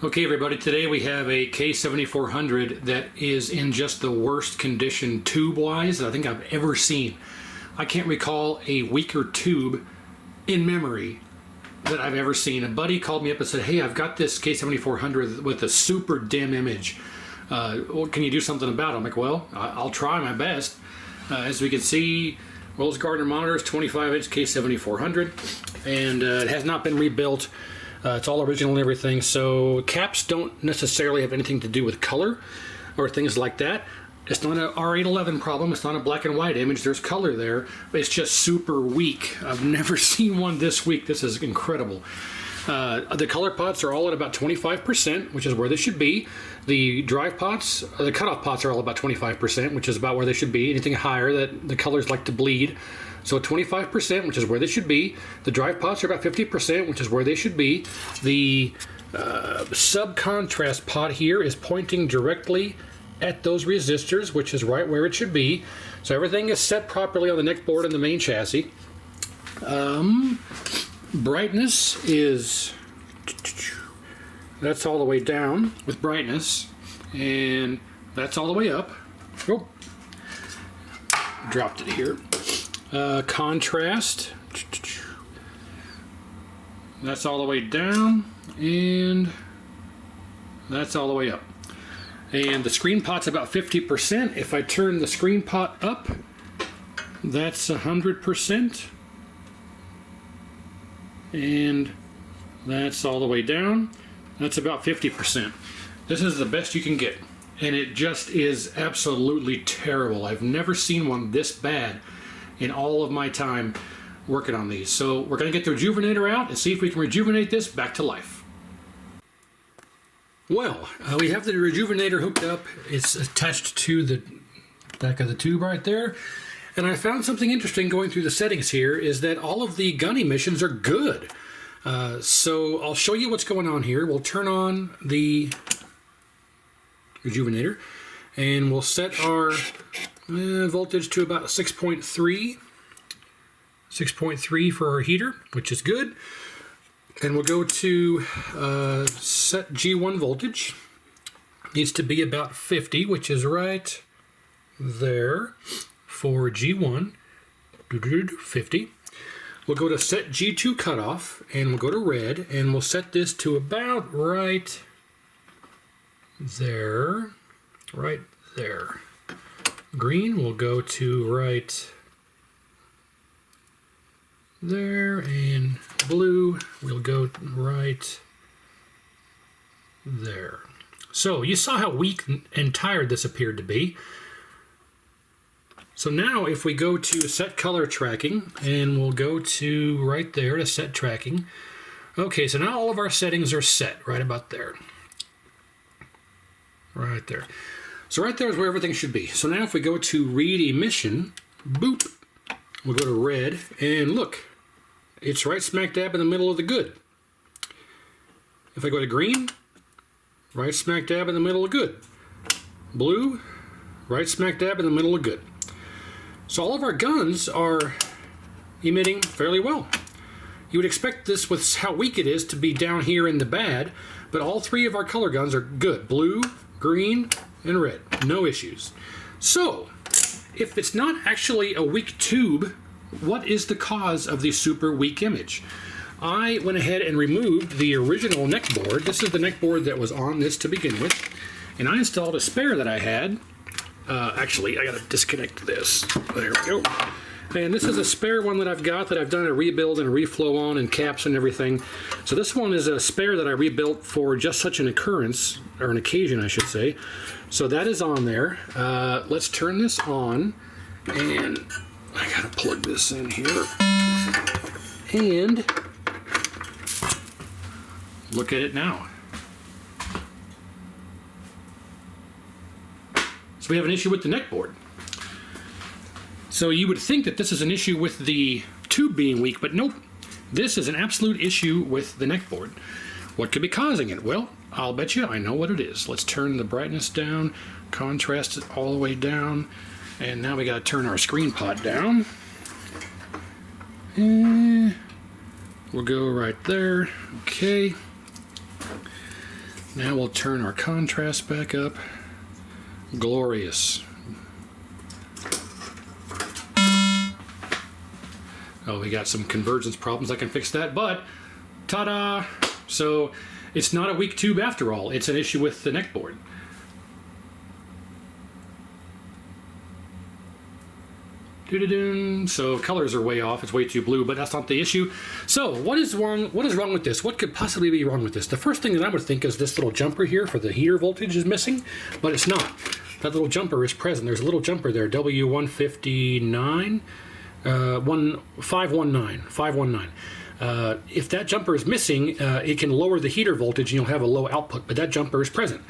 Okay everybody, today we have a K7400 that is in just the worst condition tube-wise that I think I've ever seen. I can't recall a weaker tube in memory that I've ever seen. A buddy called me up and said, hey, I've got this K7400 with a super dim image. Can you do something about it? I'm like, well, I'll try my best. As we can see, Wells Gardner monitor is 25-inch K7400, and it has not been rebuilt. It's all original and everything, so caps don't necessarily have anything to do with color or things like that. It's not an R811 problem, it's not a black and white image, there's color there, but it's just super weak. I've never seen one this weak. This is incredible. The color pots are all at about 25%, which is where they should be. The drive pots, the cutoff pots are all about 25%, which is about where they should be. Anything higher, that the colors like to bleed. So 25%, which is where they should be. The drive pots are about 50%, which is where they should be. The sub-contrast pot here is pointing directly at those resistors, which is right where it should be. So everything is set properly on the neck board and the main chassis. Brightness is, that's all the way down with brightness, and that's all the way up. Oh, dropped it here. Contrast, that's all the way down, and that's all the way up. And the screen pot's about 50%. If I turn the screen pot up, that's 100%. And that's all the way down. That's about 50%. This is the best you can get. And it just is absolutely terrible. I've never seen one this bad in all of my time working on these. So we're going to get the Rejuvenator out and see if we can rejuvenate this back to life. Well, we have the Rejuvenator hooked up. It's attached to the back of the tube right there. And I found something interesting going through the settings here is that all of the gun emissions are good. So I'll show you what's going on here. We'll turn on the Rejuvenator and we'll set our voltage to about 6.3 for our heater, which is good. And we'll go to set G1 voltage. Needs to be about 50, which is right there for G1. 50. We'll go to set G2 cutoff, and we'll go to red, and we'll set this to about right there. Right there. Green, we'll go to right there, and blue, we'll go right there. So you saw how weak and tired this appeared to be. So now if we go to set color tracking, and we'll go to right there to set tracking. Okay, so now all of our settings are set right about there. Right there. So right there is where everything should be. So now if we go to read emission, boop, we'll go to red, and look, it's right smack dab in the middle of the good. If I go to green, right smack dab in the middle of good. Blue, right smack dab in the middle of good. So all of our guns are emitting fairly well. You would expect this, with how weak it is, to be down here in the bad, but all three of our color guns are good. Blue, green, and red. No issues. So, if it's not actually a weak tube, what is the cause of the super weak image? I went ahead and removed the original neck board. This is the neck board that was on this to begin with. And I installed a spare that I had. Actually, I gotta disconnect this. There we go. And this is a spare one that I've got that I've done a rebuild and a reflow on and caps and everything. So this one is a spare that I rebuilt for just such an occurrence, or an occasion I should say. So that is on there. Let's turn this on, and I gotta plug this in here. And look at it now. So we have an issue with the neck board. So you would think that this is an issue with the tube being weak, but nope. This is an absolute issue with the neck board. What could be causing it? Well, I'll bet you I know what it is. Let's turn the brightness down, contrast it all the way down, and now we gotta turn our screen pot down. And we'll go right there. Okay. Now we'll turn our contrast back up. Glorious. Oh, we got some convergence problems. I can fix that, but ta-da! So it's not a weak tube after all. It's an issue with the neck board. So colors are way off. It's way too blue, but that's not the issue. So what is wrong? What is wrong with this? What could possibly be wrong with this? The first thing that I would think is this little jumper here for the heater voltage is missing, but it's not. That little jumper is present. There's a little jumper there, W159, 519. If that jumper is missing, it can lower the heater voltage and you'll have a low output, but that jumper is present.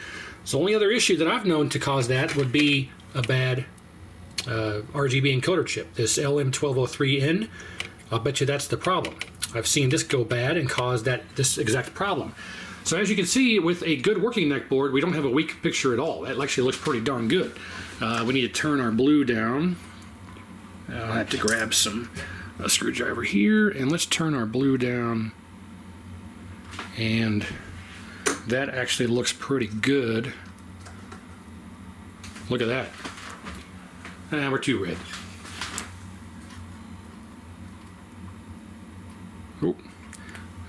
So the only other issue that I've known to cause that would be a bad RGB encoder chip, this LM1203N. I'll bet you that's the problem. I've seen this go bad and cause this exact problem. So as you can see, with a good working neck board, we don't have a weak picture at all. That actually looks pretty darn good. We need to turn our blue down. I'll have to grab a screwdriver here, and let's turn our blue down. And that actually looks pretty good. Look at that. We're too red.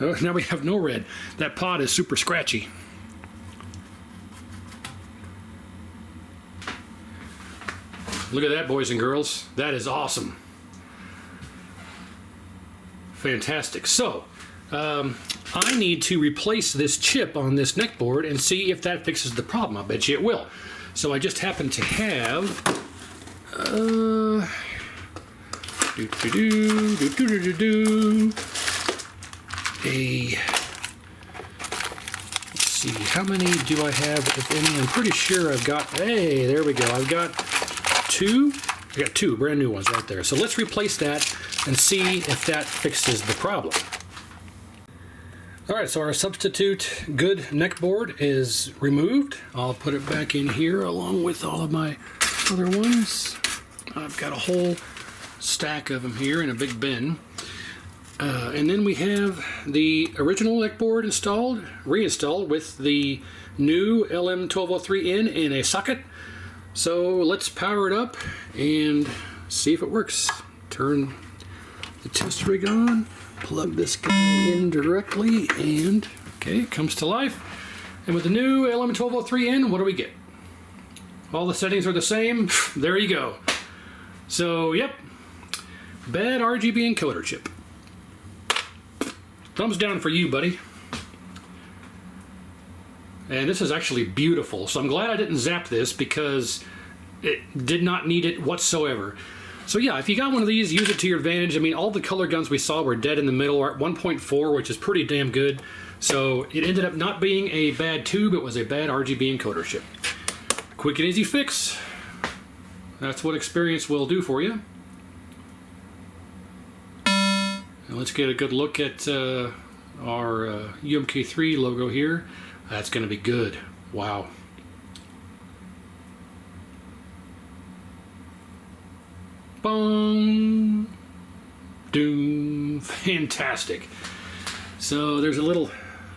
Oh, now we have no red. That pot is super scratchy. Look at that, boys and girls. That is awesome. Fantastic. So, I need to replace this chip on this neck board and see if that fixes the problem. I bet you it will. So I just happen to have let's see, how many do I have, if any? I'm pretty sure I've got, hey, there we go. I've got two brand new ones right there. So let's replace that and see if that fixes the problem. All right, so our substitute good neck board is removed. I'll put it back in here along with all of my other ones. I've got a whole stack of them here in a big bin. And then we have the original neck board reinstalled with the new LM1203N in a socket. So let's power it up and see if it works. Turn the test rig on, plug this guy in directly, and okay, it comes to life. And with the new LM1203N, what do we get? All the settings are the same. There you go. So, yep, bad RGB encoder chip. Thumbs down for you, buddy. And this is actually beautiful. So I'm glad I didn't zap this because it did not need it whatsoever. So yeah, if you got one of these, use it to your advantage. I mean, all the color guns we saw were dead in the middle, are at 1.4, which is pretty damn good. So it ended up not being a bad tube, it was a bad RGB encoder chip. Quick and easy fix. That's what experience will do for you. And let's get a good look at our UMK3 logo here. That's going to be good. Wow. Boom. Doom. Fantastic. So there's a little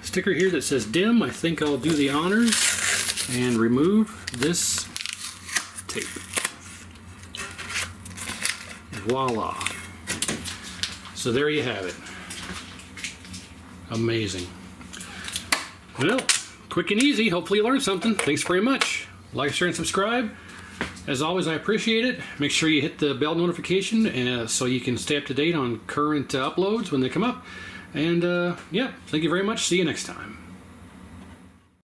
sticker here that says dim. I think I'll do the honors and remove this tape. Voila. So there you have it. Amazing. Well, quick and easy. Hopefully you learned something. Thanks very much. Like, share, and subscribe. As always, I appreciate it. Make sure you hit the bell notification so you can stay up to date on current uploads when they come up. And yeah, thank you very much. See you next time.